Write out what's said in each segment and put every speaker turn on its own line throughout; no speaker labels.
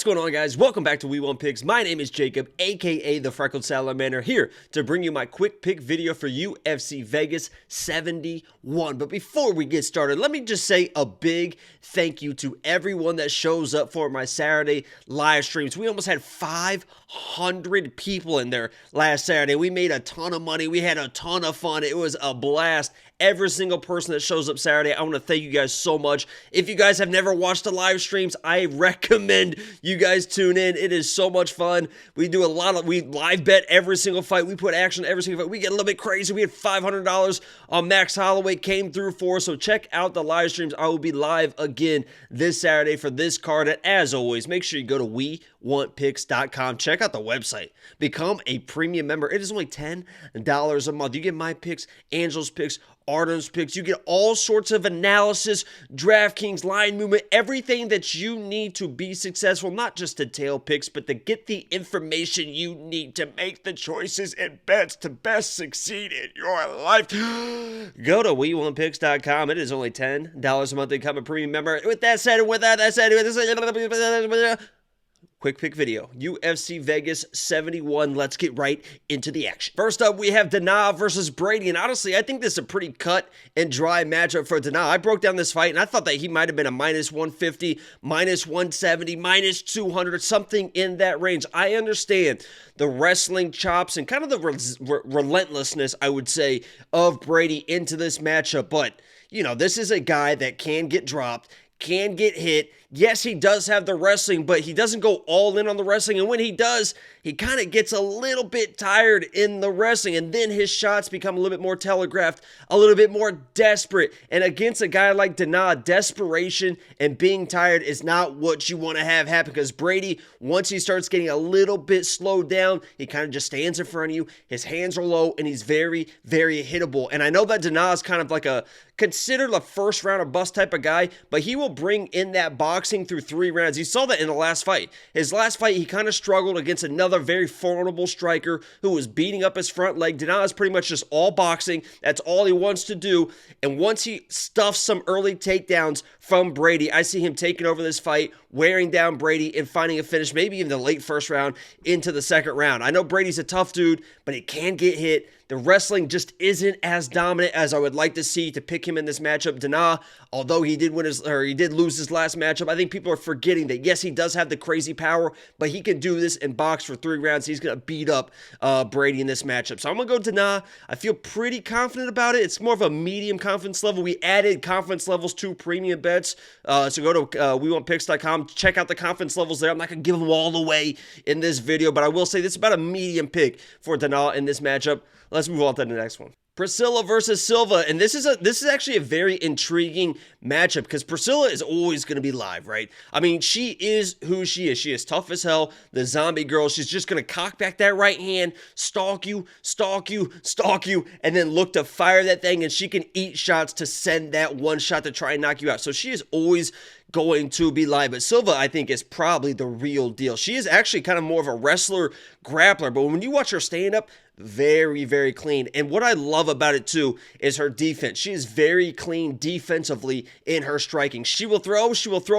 What's going on, guys? Welcome back to We Want Picks. My name is Jacob, aka the Freckled Salamander, here to bring you my quick pick video for UFC Vegas 71. But before we get started, let me just say a big thank you to everyone that shows up for my Saturday live streams. We almost had 500 people in there last Saturday. We made a ton of money. We had a ton of fun. It was a blast. Every single person that shows up Saturday, I want to thank you guys so much. If you guys have never watched the live streams, I recommend you guys tune in. It is so much fun. We do we live bet every single fight. We put action every single fight. We get a little bit crazy. We had $500 on Max Holloway came through for us. So check out the live streams. I will be live again this Saturday for this card. And as always, make sure you go to WeWantPicks.com. Check out the website. Become a premium member. It is only $10 a month. You get my picks, Angel's picks, Arden's picks. You get all sorts of analysis, DraftKings, line movement, everything that you need to be successful, not just to tail picks, but to get the information you need to make the choices and bets to best succeed in your life. Go to WeWantPicks.com. It is only $10 a month to become a premium member. With that said, quick pick video, UFC Vegas 71. Let's get right into the action. First up, we have Danaa versus Brady, and honestly, I think this is a pretty cut and dry matchup for Danaa. I broke down this fight, and I thought that he might have been a minus 150, minus 170, minus 200, something in that range. I understand the wrestling chops and kind of the relentlessness, I would say, of Brady into this matchup, but, you know, this is a guy that can get dropped, can get hit. Yes, he does have the wrestling, but he doesn't go all in on the wrestling. And when he does, he kind of gets a little bit tired in the wrestling. And then his shots become a little bit more telegraphed, a little bit more desperate. And against a guy like Danaa, desperation and being tired is not what you want to have happen. Because Brady, once he starts getting a little bit slowed down, he kind of just stands in front of you. His hands are low, and he's very, very hittable. And I know that Danaa is kind of like considered a first round or bust type of guy, but he will bring in that boxing through 3 rounds. You saw that in the last fight. His last fight, he kind of struggled against another very formidable striker who was beating up his front leg. Danaa is pretty much just all boxing. That's all he wants to do. And once he stuffs some early takedowns from Brady, I see him taking over this fight, wearing down Brady and finding a finish, maybe even the late first round into the second round. I know Brady's a tough dude, but he can get hit. The wrestling just isn't as dominant as I would like to see to pick him in this matchup. Danaa, although he did lose his last matchup, I think people are forgetting that yes, he does have the crazy power, but he can do this and box for 3 rounds. He's gonna beat up Brady in this matchup. So I'm gonna go Danaa. I feel pretty confident about it. It's more of a medium confidence level. We added confidence levels to premium bets. So go to WeWantPicks.com. Check out the confidence levels there. I'm not gonna give them all away in this video, but I will say this is about a medium pick for Danaa in this matchup. Let's move on to the next one. Priscila versus Silva, and this is actually a very intriguing matchup because Priscila is always going to be live, right? I mean, she is who she is. She is tough as hell, the zombie girl. She's just going to cock back that right hand, stalk you, and then look to fire that thing, and she can eat shots to send that one shot to try and knock you out. So she is always going to be live. But Silva, I think, is probably the real deal. She is actually kind of more of a wrestler grappler, but when you watch her stand up, very, very clean. And what I love about it too is her defense. She is very clean defensively in her striking. She will throw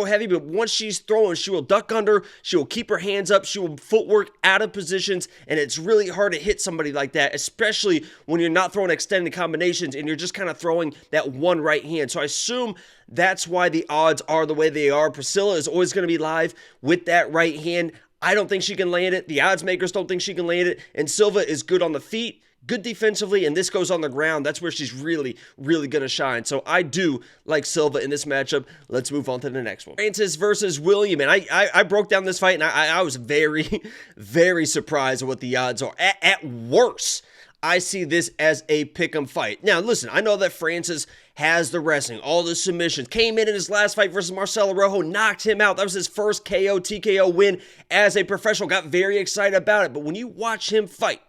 heavy, but once she's throwing, she will duck under, she will keep her hands up, she will footwork out of positions, and it's really hard to hit somebody like that, especially when you're not throwing extended combinations and you're just kind of throwing that one right hand. So I assume that's why the odds are the way they are. Priscila is always going to be live with that right hand. I don't think she can land it. The odds makers don't think she can land it. And Silva is good on the feet, good defensively, and this goes on the ground. That's where she's really, really going to shine. So I do like Silva in this matchup. Let's move on to the next one. Francis versus William. And I broke down this fight, and I was very, very surprised at what the odds are. At worst, I see this as a pick'em fight. Now, listen, I know that Francis has the wrestling, all the submissions, came in his last fight versus Marcelo Rojo, knocked him out. That was his first KO, TKO win as a professional. Got very excited about it. But when you watch him fight,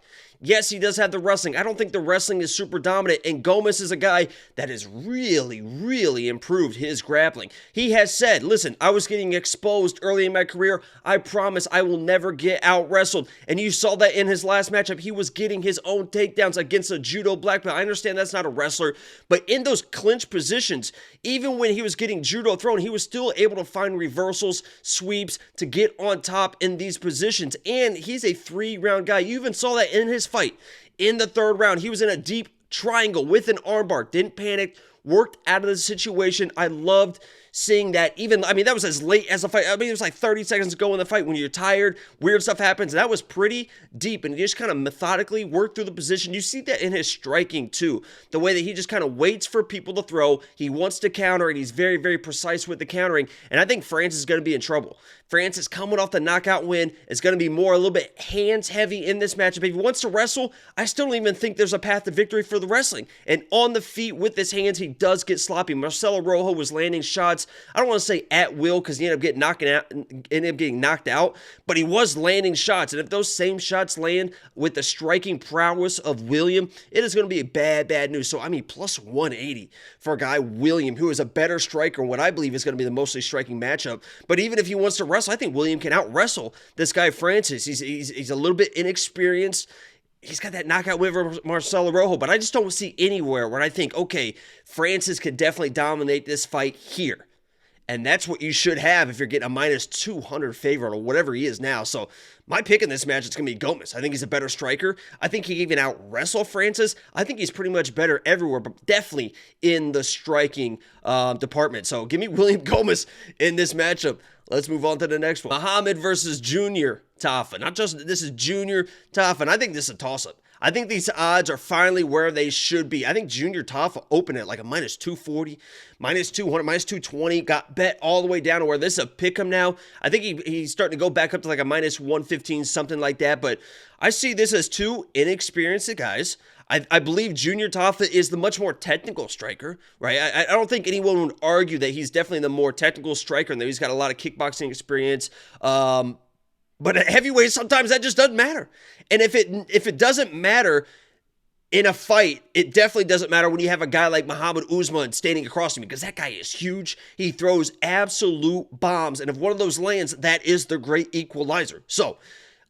Yes, he does have the wrestling. I don't think the wrestling is super dominant, and Gomis is a guy that has really, really improved his grappling. He has said, listen, I was getting exposed early in my career. I promise I will never get out-wrestled. And you saw that in his last matchup. He was getting his own takedowns against a judo black belt. I understand that's not a wrestler, but in those clinch positions, even when he was getting judo thrown, he was still able to find reversals, sweeps to get on top in these positions. And he's a 3-round guy. You even saw that in his fight. In the 3rd round, he was in a deep triangle with an armbar, didn't panic, worked out of the situation. I loved seeing that. Even, I mean, that was as late as the fight. I mean, it was like 30 seconds to go in the fight when you're tired, weird stuff happens. And that was pretty deep, and he just kind of methodically worked through the position. You see that in his striking too, the way that he just kind of waits for people to throw. He wants to counter, and he's very, very precise with the countering. And I think Francis is going to be in trouble. Francis coming off the knockout win is going to be a little bit hands heavy in this matchup. If he wants to wrestle, I still don't even think there's a path to victory for the wrestling. And on the feet with his hands, he does get sloppy. Marcelo Rojo was landing shots. I don't want to say at will because he ended up getting knocked out, but he was landing shots. And if those same shots land with the striking prowess of William, it is going to be bad news. So, I mean, plus 180 for a guy, William, who is a better striker in what I believe is going to be the mostly striking matchup. But even if he wants to wrestle, I think William can out-wrestle this guy, Francis. He's a little bit inexperienced. He's got that knockout win over Marcelo Rojo, but I just don't see anywhere where I think, okay, Francis could definitely dominate this fight here. And that's what you should have if you're getting a minus 200 favorite or whatever he is now. So my pick in this match is going to be Gomis. I think he's a better striker. I think he can even out-wrestle Francis. I think he's pretty much better everywhere, but definitely in the striking department. So give me William Gomis in this matchup. Let's move on to the next one. Mohammed versus Junior Tafa. Not just, this is Junior Tafa, and I think this is a toss-up. I think these odds are finally where they should be. I think Junior Tafa opened at like a minus 240, minus 200, minus 220, got bet all the way down to where this is a pick 'em now. I think he's starting to go back up to like a minus 115, something like that. But I see this as two inexperienced guys. I believe Junior Tafa is the much more technical striker, right? I don't think anyone would argue that he's definitely the more technical striker and that he's got a lot of kickboxing experience. But at heavyweight, sometimes that just doesn't matter. And if it doesn't matter in a fight, it definitely doesn't matter when you have a guy like Mohammed Usman standing across from you, because that guy is huge. He throws absolute bombs. And if one of those lands, that is the great equalizer. So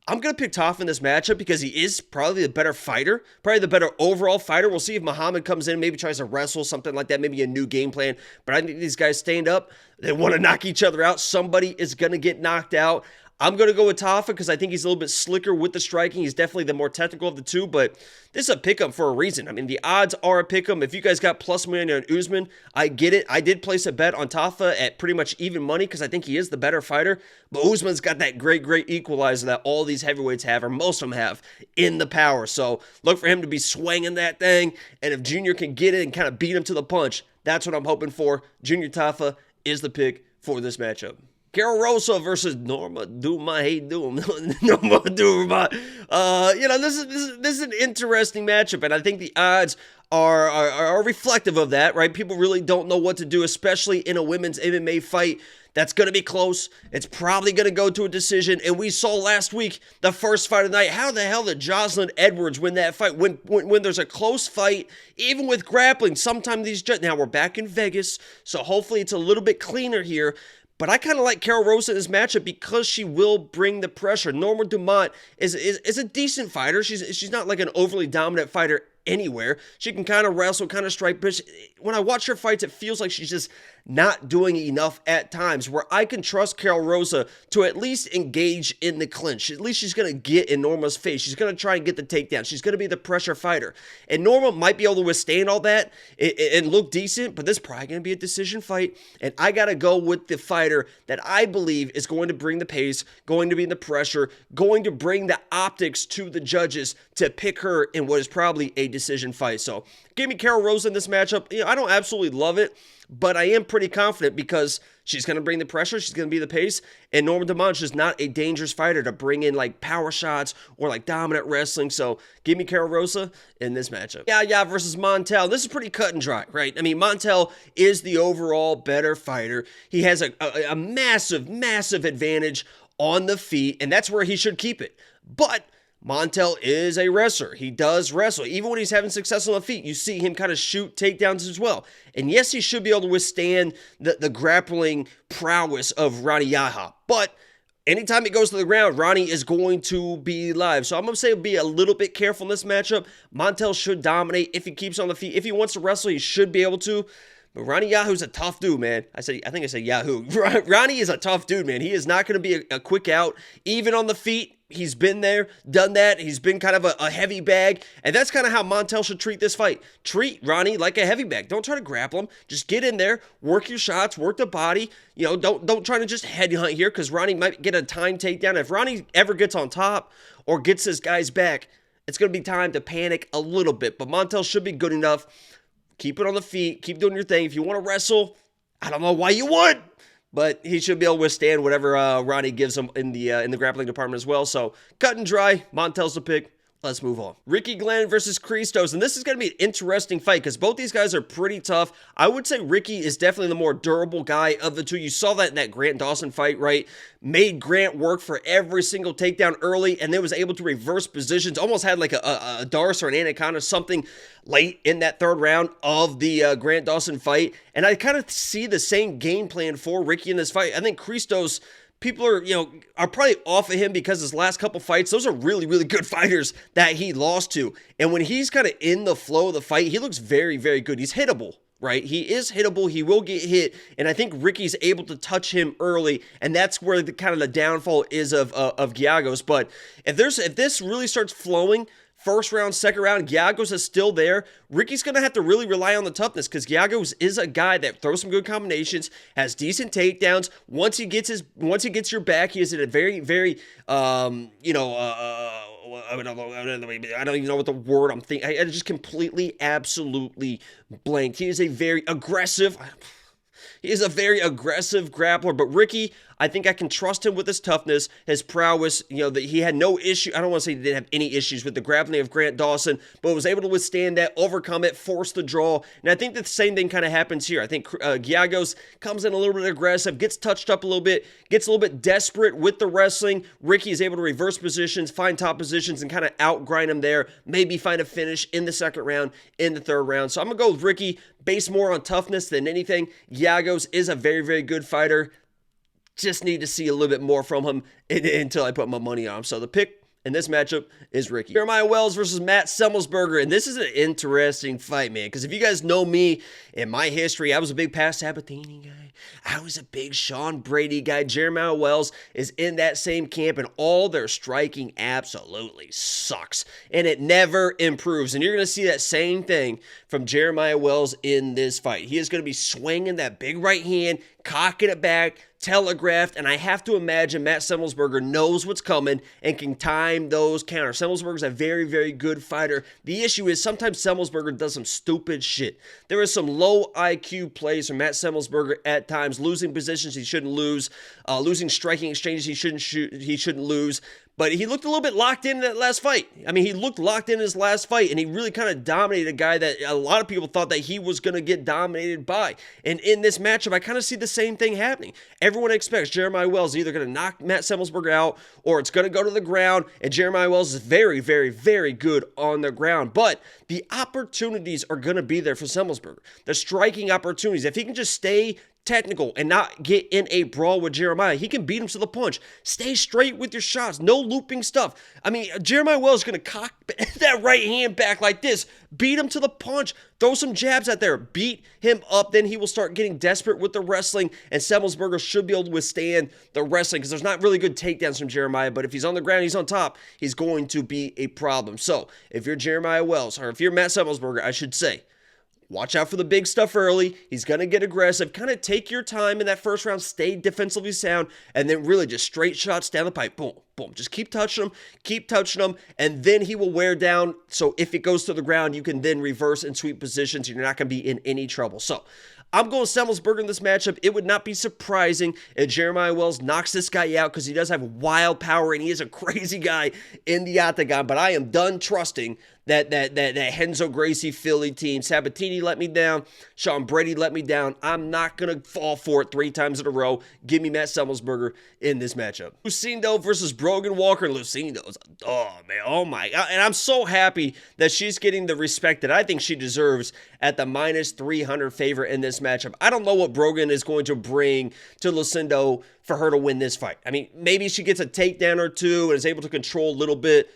I'm going to pick Tafa in this matchup because he is probably the better fighter, probably the better overall fighter. We'll see if Mohammed comes in, maybe tries to wrestle, something like that, maybe a new game plan. But I think these guys stand up. They want to knock each other out. Somebody is going to get knocked out. I'm going to go with Tafa because I think he's a little bit slicker with the striking. He's definitely the more technical of the two, but this is a pick-em for a reason. I mean, the odds are a pick-em. If you guys got plus money on Usman, I get it. I did place a bet on Tafa at pretty much even money because I think he is the better fighter, but Usman's got that great equalizer that all these heavyweights have, or most of them have, in the power. So look for him to be swinging that thing, and if Junior can get it and kind of beat him to the punch, that's what I'm hoping for. Junior Tafa is the pick for this matchup. Rosa versus Norma Dumont. Hey, Norma Dumont. This is an interesting matchup, and I think the odds are reflective of that, right? People really don't know what to do, especially in a women's MMA fight. That's going to be close. It's probably going to go to a decision. And we saw last week, the first fight of the night, how the hell did Jocelyn Edwards win that fight? When there's a close fight, even with grappling, sometimes these now we're back in Vegas, so hopefully it's a little bit cleaner here. But I kind of like Rosa in this matchup because she will bring the pressure. Norma Dumont is a decent fighter. She's not like an overly dominant fighter anywhere. She can kind of wrestle, kind of strike, but when I watch her fights, it feels like she's just not doing enough at times, where I can trust Rosa to at least engage in the clinch. At least she's going to get in Norma's face. She's going to try and get the takedown. She's going to be the pressure fighter. And Norma might be able to withstand all that and look decent, but this is probably going to be a decision fight. And I got to go with the fighter that I believe is going to bring the pace, going to be in the pressure, going to bring the optics to the judges to pick her in what is probably a decision fight. So give me Rosa in this matchup. I don't absolutely love it, but I am pretty confident because she's going to bring the pressure, she's going to be the pace, and Norma Dumont is not a dangerous fighter to bring in like power shots or like dominant wrestling. So give me Rosa in this matchup. Yahya versus Montel. This is pretty cut and dry, right? I mean, Montel is the overall better fighter. He has a massive advantage on the feet, and that's where he should keep it. But Montel is a wrestler. He does wrestle. Even when he's having success on the feet, you see him kind of shoot takedowns as well. And yes, he should be able to withstand the grappling prowess of Rani Yahya. But anytime it goes to the ground, Rani is going to be live. So I'm going to say be a little bit careful in this matchup. Montel should dominate if he keeps on the feet. If he wants to wrestle, he should be able to. But Rani Yahoo's a tough dude, man. I think I said Yahoo. Rani is a tough dude, man. He is not going to be a quick out, even on the feet. He's been there, done that. He's been kind of a heavy bag. And that's kind of how Montel should treat this fight. Treat Rani like a heavy bag. Don't try to grapple him. Just get in there, work your shots, work the body. You know, don't try to just headhunt here because Rani might get a time takedown. If Rani ever gets on top or gets his guys back, it's going to be time to panic a little bit. But Montel should be good enough. Keep it on the feet. Keep doing your thing. If you want to wrestle, I don't know why you would, but he should be able to withstand whatever Rani gives him in the grappling department as well. So cut and dry. Montel's the pick. Let's move on. Ricky Glenn versus Christos. And this is going to be an interesting fight because both these guys are pretty tough. I would say Ricky is definitely the more durable guy of the two. You saw that in that Grant Dawson fight, right? Made Grant work for every single takedown early and then was able to reverse positions. Almost had like a Darce or an Anaconda, something late in that third round of the Grant Dawson fight. And I kind of see the same game plan for Ricky in this fight. I think Christos, people are probably off of him because his last couple fights, those are really, really good fighters that he lost to. And when he's kind of in the flow of the fight, he looks very, very good. He's hittable, right? He is hittable. He will get hit. And I think Ricky's able to touch him early. And that's where the kind of the downfall is of Giagos. But if this really starts flowing, first round, second round, Giagos is still there. Ricky's going to have to really rely on the toughness because Giagos is a guy that throws some good combinations, has decent takedowns. Once he gets your back, he is in a very, very, I don't even know what the word I'm thinking. I just completely, absolutely blanked. He is a very aggressive grappler, but Ricky, I think I can trust him with his toughness, his prowess, that he had no issue. I don't want to say he didn't have any issues with the grappling of Grant Dawson, but was able to withstand that, overcome it, force the draw. And I think that the same thing kind of happens here. I think Giagos comes in a little bit aggressive, gets touched up a little bit, gets a little bit desperate with the wrestling. Ricky is able to reverse positions, find top positions, and kind of outgrind him there. Maybe find a finish in the second round, in the third round. So I'm going to go with Ricky, based more on toughness than anything. Giagos is a very, very good fighter. Just need to see a little bit more from him until I put my money on him. So the pick in this matchup is Ricky. Jeremiah Wells versus Matt Semelsberger. And this is an interesting fight, man. Because if you guys know me and my history, I was a big Pat Sabatini guy. I was a big Sean Brady guy. Jeremiah Wells is in that same camp, and all their striking absolutely sucks. And it never improves. And you're going to see that same thing from Jeremiah Wells in this fight. He is going to be swinging that big right hand, cocking it back, telegraphed, and I have to imagine Matt Semelsberger knows what's coming and can time those counters. Semelsberger's a very, very good fighter. The issue is sometimes Semelsberger does some stupid shit. There is some low IQ plays from Matt Semelsberger at times, losing positions he shouldn't lose, losing striking exchanges he shouldn't lose. But he looked a little bit locked in that last fight. I mean, he looked locked in his last fight, and he really kind of dominated a guy that a lot of people thought that he was going to get dominated by. And in this matchup, I kind of see the same thing happening. Everyone expects Jeremiah Wells either going to knock Matt Semelsberger out, or it's going to go to the ground, and Jeremiah Wells is very, very, very good on the ground. But the opportunities are going to be there for Semelsberger. The striking opportunities. If he can just stay technical and not get in a brawl with Jeremiah, he can beat him to the punch. Stay straight with your shots. No looping stuff. I mean, Jeremiah Wells is going to cock that right hand back like this. Beat him to the punch. Throw some jabs out there. Beat him up. Then he will start getting desperate with the wrestling, and Semelsberger should be able to withstand the wrestling because there's not really good takedowns from Jeremiah, but if he's on the ground, he's on top, he's going to be a problem. So if you're Jeremiah Wells, or if you're Matt Semelsberger, I should say, watch out for the big stuff early. He's going to get aggressive. Kind of take your time in that first round. Stay defensively sound. And then really just straight shots down the pipe. Boom, boom. Just keep touching him. And then he will wear down. So if it goes to the ground, you can then reverse and sweep positions. And you're not going to be in any trouble. So I'm going Semelsberger in this matchup. It would not be surprising if Jeremiah Wells knocks this guy out because he does have wild power and he is a crazy guy in the octagon. But I am done trusting that Renzo Gracie Philly team. Sabatini let me down. Sean Brady let me down. I'm not going to fall for it 3 times in a row. Give me Matt Semelsberger in this matchup. Lucindo versus Brogan Walker. Lucindo's a dog, man. Oh, my God. And I'm so happy that she's getting the respect that I think she deserves at the minus 300 favorite in this matchup. I don't know what Brogan is going to bring to Lucindo for her to win this fight. I mean, maybe she gets a takedown or two and is able to control a little bit.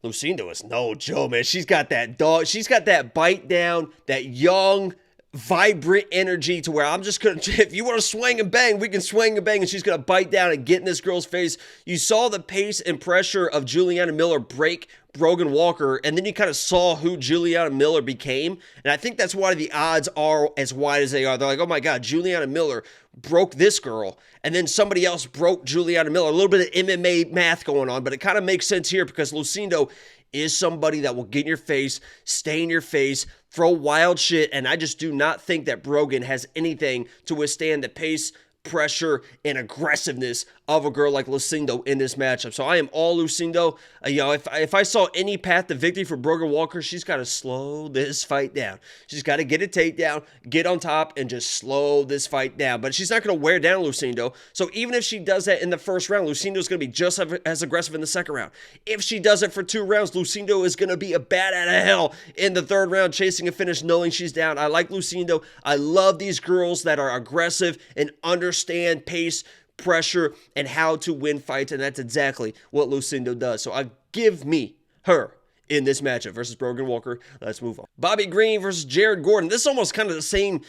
Lucindo is no joke, man. She's got that dog. She's got that bite down, that young, vibrant energy to where I'm just going to, if you want to swing and bang, we can swing and bang, and she's going to bite down and get in this girl's face. You saw the pace and pressure of Juliana Miller break Brogan Walker, and then you kind of saw who Juliana Miller became, and I think that's why the odds are as wide as they are. They're like, oh my God, Juliana Miller broke this girl, and then somebody else broke Juliana Miller. A little bit of MMA math going on, but it kind of makes sense here because Lucindo is somebody that will get in your face, stay in your face, throw wild shit, and I just do not think that Brogan has anything to withstand the pace, pressure, and aggressiveness of a girl like Lucindo in this matchup. So I am all Lucindo. If I saw any path to victory for Brogan Walker, she's got to slow this fight down. She's got to get a takedown, get on top, and just slow this fight down. But she's not going to wear down Lucindo. So even if she does that in the first round, Lucindo's going to be just as aggressive in the second round. If she does it for 2 rounds, Lucindo is going to be a bat out of hell in the third round, chasing a finish, knowing she's down. I like Lucindo. I love these girls that are aggressive and understand pace, pressure, and how to win fights, and that's exactly what Lucindo does. So give me her in this matchup versus Brogan Walker. Let's move on. Bobby Green versus Jared Gordon. This is almost kind of the same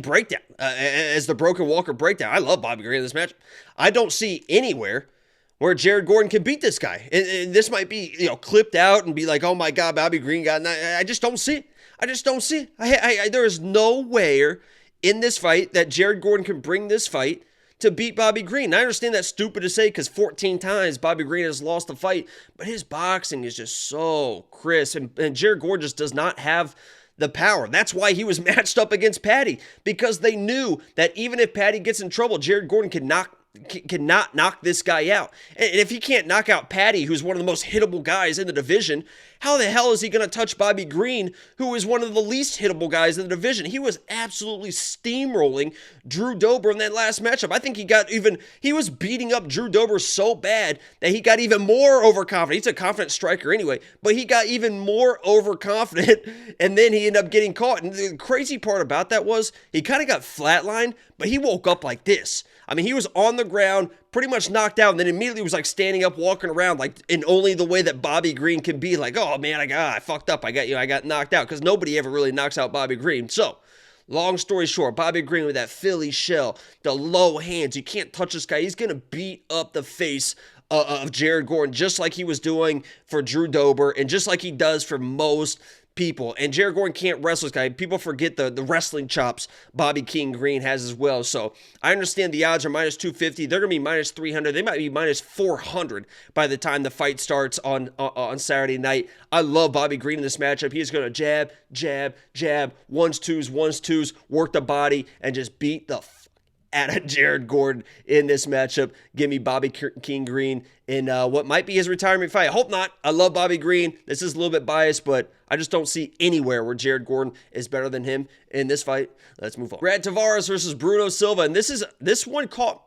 breakdown as the Brogan Walker breakdown. I love Bobby Green in this matchup. I don't see anywhere where Jared Gordon can beat this guy. And this might be, clipped out and be like, oh my God, Bobby Green got. I just don't see it. I just don't see it. There is nowhere in this fight that Jared Gordon can bring this fight to beat Bobby Green. I understand that's stupid to say because 14 times Bobby Green has lost a fight, but his boxing is just so crisp, and Jared Gordon just does not have the power. That's why he was matched up against Patty, because they knew that even if Patty gets in trouble, Jared Gordon cannot knock this guy out. And if he can't knock out Patty, who's one of the most hittable guys in the division, how the hell is he going to touch Bobby Green, who is one of the least hittable guys in the division? He was absolutely steamrolling Drew Dober in that last matchup. I think he was beating up Drew Dober so bad that he got even more overconfident. He's a confident striker anyway, but he got even more overconfident, and then he ended up getting caught. And the crazy part about that was he kind of got flatlined, but he woke up like this. I mean, he was on the ground, pretty much knocked out, and then immediately was like standing up, walking around, like in only the way that Bobby Green can be. Like, oh man, I fucked up. I got knocked out, because nobody ever really knocks out Bobby Green. So, long story short, Bobby Green with that Philly shell, the low hands, you can't touch this guy. He's gonna beat up the face of Jared Gordon, just like he was doing for Drew Dober, and just like he does for most people. And Jared Gordon can't wrestle this guy. People forget the wrestling chops Bobby King Green has as well. So I understand the odds are minus 250. They're going to be minus 300. They might be minus 400 by the time the fight starts on Saturday night. I love Bobby Green in this matchup. He's going to jab, jab, jab, ones, twos, work the body, and just beat the out of Jared Gordon in this matchup. Give me Bobby King Green in what might be his retirement fight. I hope not. I love Bobby Green. This is a little bit biased, but I just don't see anywhere where Jared Gordon is better than him in this fight. Let's move on. Brad Tavares versus Bruno Silva, and this one caught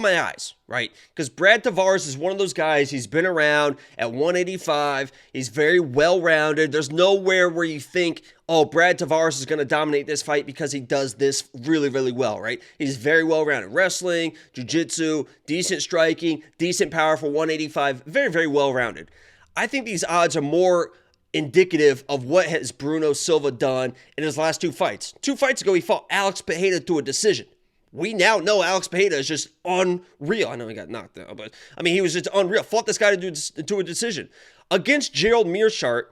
my eyes, right? Because Brad Tavares is one of those guys. He's been around at 185. He's very well-rounded. There's nowhere where you think, oh, Brad Tavares is going to dominate this fight because he does this really, really well, right? He's very well-rounded. Wrestling, jiu-jitsu, decent striking, decent power for 185. Very, very well-rounded. I think these odds are more indicative of what has Bruno Silva done in his last 2 fights. 2 fights ago, he fought Alex Pereira to a decision. We now know Alex Pereira is just unreal. I know he got knocked out, but I mean, he was just unreal. Fought this guy to a decision. Against Gerald Meerschaert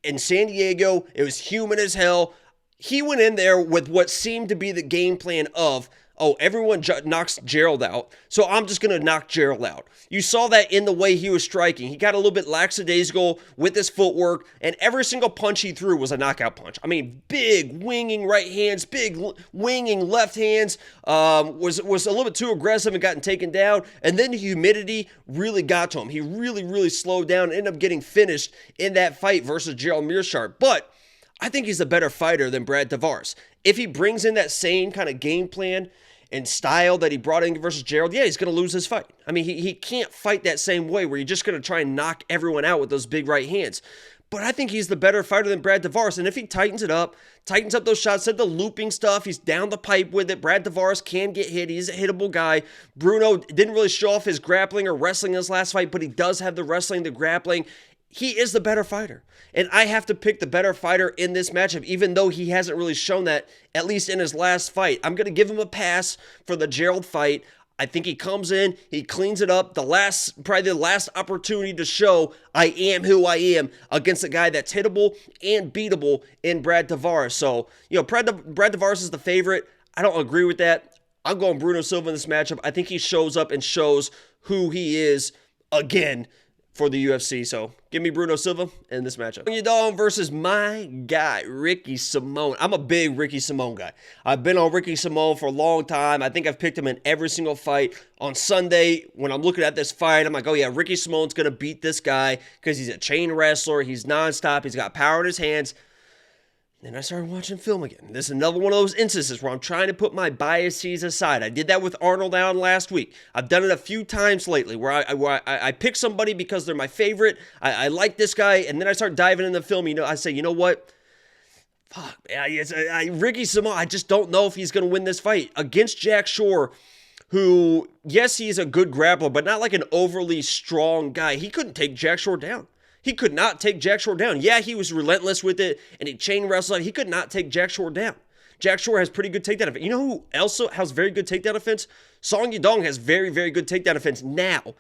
in San Diego, it was human as hell. He went in there with what seemed to be the game plan of, oh, everyone knocks Gerald out, so I'm just going to knock Gerald out. You saw that in the way he was striking. He got a little bit lackadaisical with his footwork, and every single punch he threw was a knockout punch. I mean, big winging right hands, big winging left hands, was a little bit too aggressive and gotten taken down, and then the humidity really got to him. He really slowed down and ended up getting finished in that fight versus Gerald Meerschaert. But I think he's a better fighter than Brad Tavares. If he brings in that same kind of game plan and style that he brought in versus Gerald, yeah, he's going to lose his fight. I mean, he can't fight that same way where you're just going to try and knock everyone out with those big right hands. But I think he's the better fighter than Brad Tavares. And if he tightens up those shots, said the looping stuff, he's down the pipe with it. Brad Tavares can get hit. He's a hittable guy. Bruno didn't really show off his grappling or wrestling in his last fight, but he does have the wrestling, the grappling. He is the better fighter. And I have to pick the better fighter in this matchup, even though he hasn't really shown that, at least in his last fight. I'm going to give him a pass for the Gerald fight. I think he comes in, he cleans it up. Probably the last opportunity to show I am who I am against a guy that's hittable and beatable in Brad Tavares. So, Brad Tavares is the favorite. I don't agree with that. I'm going Bruno Silva in this matchup. I think he shows up and shows who he is again for the UFC. So give me Bruno Silva in this matchup. UNDERDOG versus my guy, Ricky Simón. I'm a big Ricky Simón guy. I've been on Ricky Simón for a long time. I think I've picked him in every single fight. On Sunday, when I'm looking at this fight, I'm like, oh yeah, Ricky Simón's going to beat this guy because he's a chain wrestler. He's nonstop. He's got power in his hands. Then I started watching film again. This is another one of those instances where I'm trying to put my biases aside. I did that with Arnold Allen last week. I've done it a few times lately where I pick somebody because they're my favorite. I like this guy, and then I start diving into the film. I say, you know what? Fuck, Ricky Simón, I just don't know if he's going to win this fight. Against Jack Shore, who, yes, he's a good grappler, but not like an overly strong guy. He couldn't take Jack Shore down. He could not take Jack Shore down. Yeah, he was relentless with it, and he chain wrestled. He could not take Jack Shore down. Jack Shore has pretty good takedown defense. You know who also has very good takedown defense? Song Yadong has very good takedown defense. Now,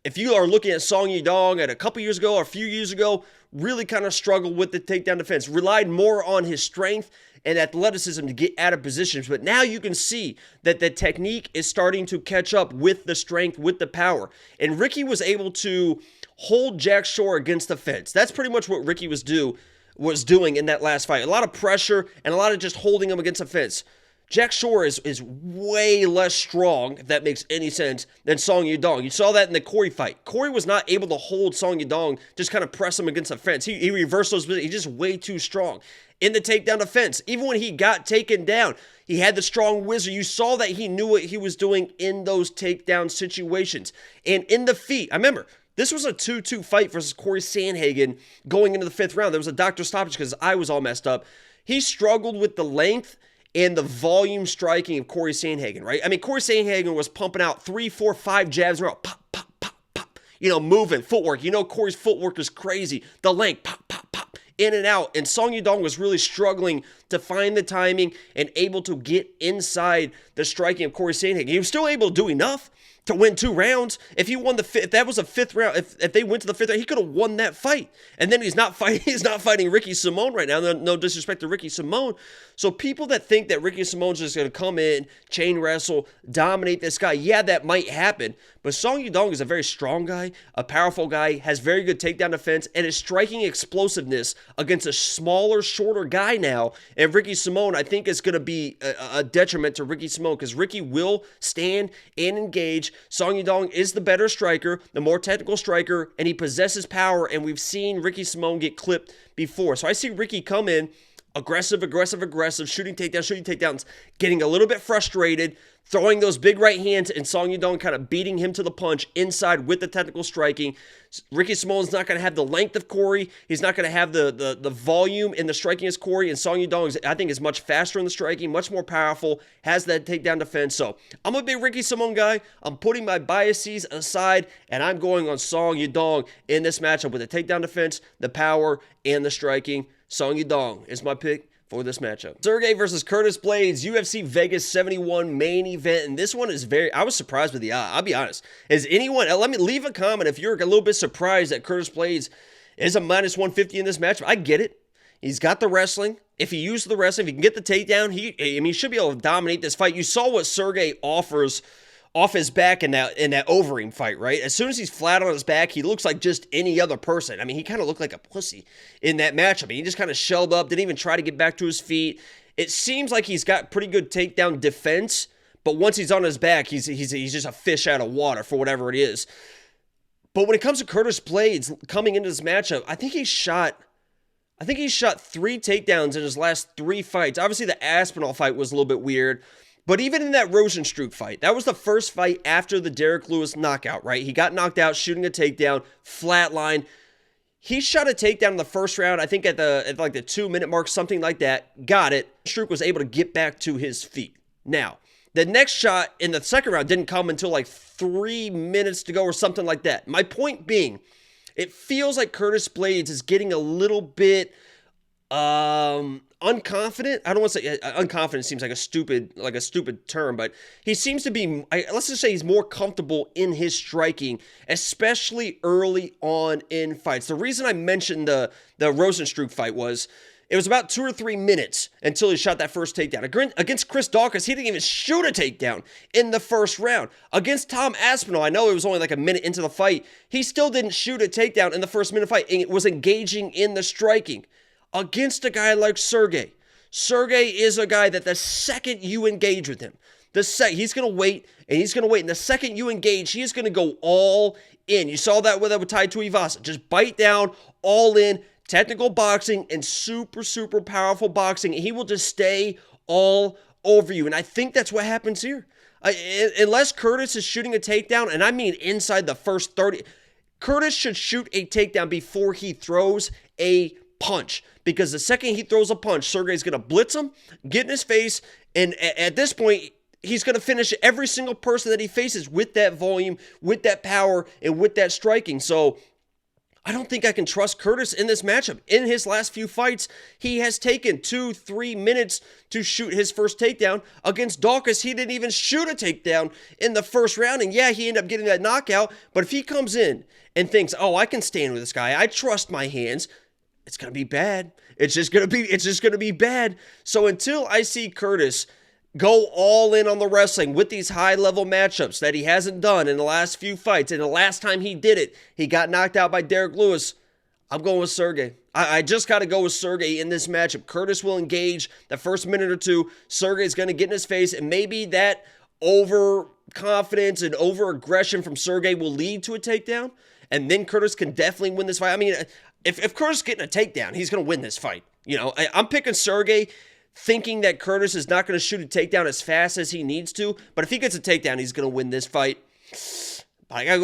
if you are looking at Song Yadong at a couple years ago or a few years ago, really kind of struggled with the takedown defense. Relied more on his strength and athleticism to get out of positions. But now you can see that the technique is starting to catch up with the strength, with the power. And Ricky was able to hold Jack Shore against the fence. That's pretty much what Ricky was doing in that last fight. A lot of pressure and a lot of just holding him against the fence. Jack Shore is way less strong, if that makes any sense, than Song Yadong. You saw that in the Corey fight. Corey was not able to hold Song Yadong, just kind of press him against the fence. He reversed those, he's just way too strong. In the takedown defense, even when he got taken down, he had the strong wizard. You saw that he knew what he was doing in those takedown situations. And in the feet, I remember, this was a 2-2 fight versus Corey Sandhagen going into the 5th round. There was a doctor stoppage because I was all messed up. He struggled with the length and the volume striking of Corey Sandhagen, right? I mean, Corey Sandhagen was pumping out 3, 4, 5 jabs in a row. Pop, pop, pop, pop. Moving, footwork. Corey's footwork is crazy. The length, pop, pop, pop, in and out. And Song Yadong was really struggling to find the timing and able to get inside the striking of Corey Sandhagen. He was still able to do enough to win 2 rounds. If that was a 5th round, if they went to the 5th round, he could have won that fight. And then he's not fighting Ricky Simón right now. No disrespect to Ricky Simón. So people that think that Ricky Simon's just going to come in, chain wrestle, dominate this guy, yeah, that might happen. But Song Yadong is a very strong guy, a powerful guy, has very good takedown defense, and is striking explosiveness against a smaller, shorter guy now. And Ricky Simón, I think, is going to be a detriment to Ricky Simón because Ricky will stand and engage. Song Yadong is the better striker, the more technical striker, and he possesses power, and we've seen Ricky Simón get clipped before. So I see Ricky come in, aggressive, shooting takedowns, getting a little bit frustrated, throwing those big right hands, and Song Yadong kind of beating him to the punch inside with the technical striking. Ricky Simón's not going to have the length of Corey. He's not going to have the volume in the striking as Corey, and Song Yadong, I think, is much faster in the striking, much more powerful, has that takedown defense. So I'm a big Ricky Simón guy. I'm putting my biases aside, and I'm going on Song Yadong in this matchup with the takedown defense, the power, and the striking. Song Yadong is my pick for this matchup. Sergei versus Curtis Blaydes, UFC Vegas 71 main event. And this one is I was surprised with the odds. I'll be honest. Is anyone, let me leave a comment if you're a little bit surprised that Curtis Blaydes is a -150 in this matchup. I get it. He's got the wrestling. if he uses the wrestling, if he can get the takedown, he should be able to dominate this fight. You saw what Sergei offers off his back in that Overeem fight, right? As soon as he's flat on his back, he looks like just any other person. I mean, he kind of looked like a pussy in that matchup. He just kind of shelled up, didn't even try to get back to his feet. It seems like he's got pretty good takedown defense, but once he's on his back, he's just a fish out of water for whatever it is. But when it comes to Curtis Blaydes coming into this matchup, I think he shot 3 takedowns in his last 3 fights. Obviously, the Aspinall fight was a little bit weird. But even in that Rosenstruck fight, that was the first fight after the Derek Lewis knockout, right? He got knocked out shooting a takedown, flatline. He shot a takedown in the first round, I think at the 2-minute mark, something like that. Got it. Struck was able to get back to his feet. Now, the next shot in the second round didn't come until like 3 minutes to go or something like that. My point being, it feels like Curtis Blaydes is getting a little bit unconfident. I don't want to say unconfident, seems like a stupid term, but he seems to be, let's just say he's more comfortable in his striking, especially early on in fights. The reason I mentioned the Rosenstruck fight was it was about 2 or 3 minutes until he shot that first takedown. Against Chris Daukaus, he didn't even shoot a takedown in the first round. Against Tom Aspinall, I know it was only like a minute into the fight, he still didn't shoot a takedown in the first minute fight, and it was engaging in the striking. Against a guy like Sergei. Sergei is a guy that the second you engage with him, he's going to wait, and he's going to wait. And the second you engage, he's going to go all in. You saw that with Tai Tuivasa. Just bite down, all in, technical boxing, and super, super powerful boxing. He will just stay all over you. And I think that's what happens here. Unless Curtis is shooting a takedown, and I mean inside the first 30, Curtis should shoot a takedown before he throws a punch, because the second he throws a punch, Sergei's going to blitz him, get in his face, and at this point, he's going to finish every single person that he faces with that volume, with that power, and with that striking. So I don't think I can trust Curtis in this matchup. In his last few fights, he has taken 2-3 minutes to shoot his first takedown. Against Daukaus, he didn't even shoot a takedown in the first round, and yeah, he ended up getting that knockout, but if he comes in and thinks, oh, I can stand with this guy, I trust my hands, it's going to be bad. It's just going to be bad. So until I see Curtis go all in on the wrestling with these high-level matchups that he hasn't done in the last few fights, and the last time he did it, he got knocked out by Derek Lewis, I'm going with Sergei. I just got to go with Sergei in this matchup. Curtis will engage the first minute or two. Sergei's going to get in his face, and maybe that overconfidence and over-aggression from Sergei will lead to a takedown, and then Curtis can definitely win this fight. I mean, if Curtis is getting a takedown, he's going to win this fight. You know, I'm picking Sergei thinking that Curtis is not going to shoot a takedown as fast as he needs to, but if he gets a takedown, he's going to win this fight. I gotta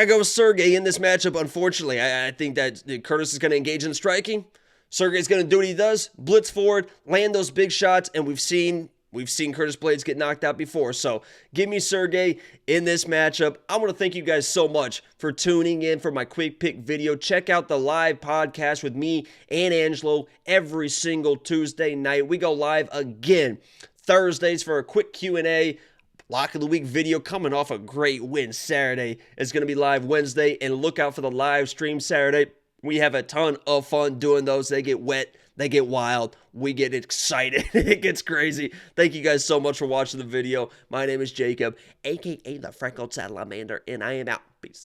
go with Sergei in this matchup, unfortunately. I think that Curtis is going to engage in striking. Sergei's going to do what he does, blitz forward, land those big shots, and we've seen Curtis Blaydes get knocked out before. So give me Sergei in this matchup. I want to thank you guys so much for tuning in for my quick pick video. Check out the live podcast with me and Angelo every single Tuesday night. We go live again Thursdays for a quick Q&A. Lock of the Week video coming off a great win Saturday. It's going to be live Wednesday, and look out for the live stream Saturday. We have a ton of fun doing those. They get wet. They get wild. We get excited. It gets crazy. Thank you guys so much for watching the video. My name is Jacob, a.k.a. the Freckled Salamander, and I am out.